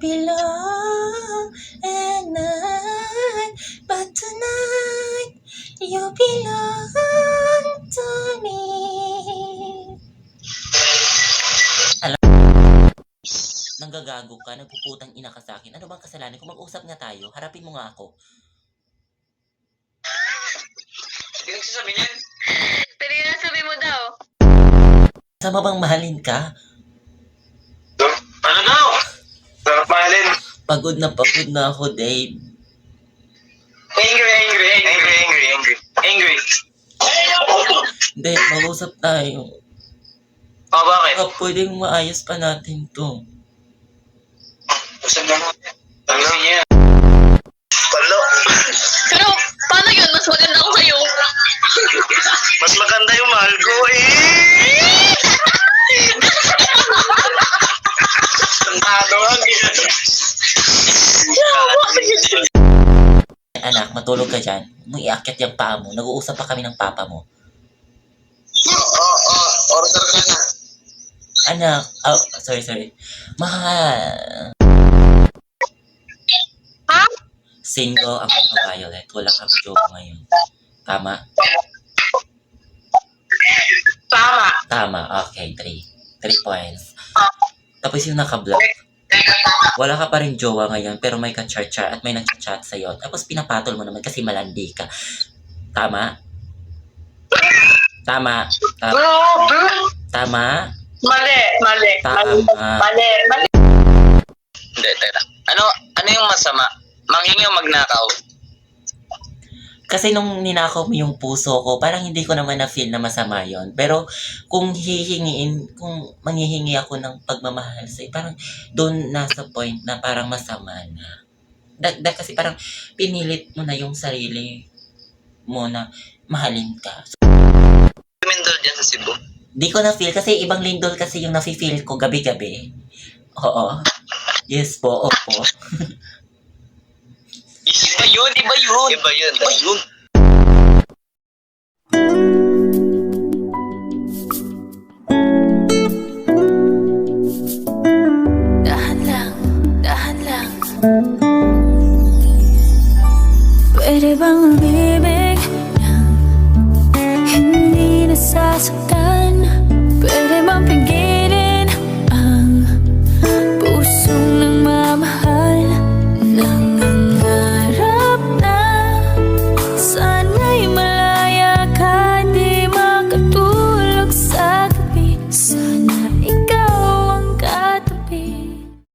belong at night, but tonight you belong to me. Nanggagago ka, nagpuputang ina ka sa akin. Ano bang kasalanan ko? Mag-usap nga tayo. Harapin mo nga ako. Hindi nagsasabi niyan. Pero sabi mo daw. Sama bang mahalin ka? Ano daw? Sarap mahalin. Pagod na ako, Dave. Angry. Hindi, mag-usap tayo. Bakit? Pwedeng maayos pa natin to. Usap na natin. Ano niya? Palo. Pero, paano yun? Mas maganda ako sa'yo. Mas maganda yung mahal ko Anak, matulog ka dyan. Huwag mong iakyat yung paa mo. Nag-uusap pa kami ng papa mo. Order ka na. Anak, sorry. Mahal. Ha? Single ang Violet. Wala kang joke ngayon. Tama? Tama. Okay, 3 points. Tapos yung naka-block. Wala ka pa rin jowa ngayon, pero may ka-char-char at may nag-chat sa'yo. Tapos pinapatol mo naman kasi malandi ka. Tama? Tama. Mali. Tama. Hindi, teka. Ano yung masama? Manghingi o magnakaw? Kasi nung ninakaw mo yung puso ko, parang hindi ko naman na-feel na masama yon. Pero kung manghihingi ako ng pagmamahal sa'yo, parang doon nasa point na parang masama na. Kasi parang pinilit mo na yung sarili mo na mahalin ka. Lindol dyan sa Cebu. Di ko na-feel kasi ibang lindol kasi yung nafe-feel ko gabi-gabi. Oo. Yes po, opo. Iba yun.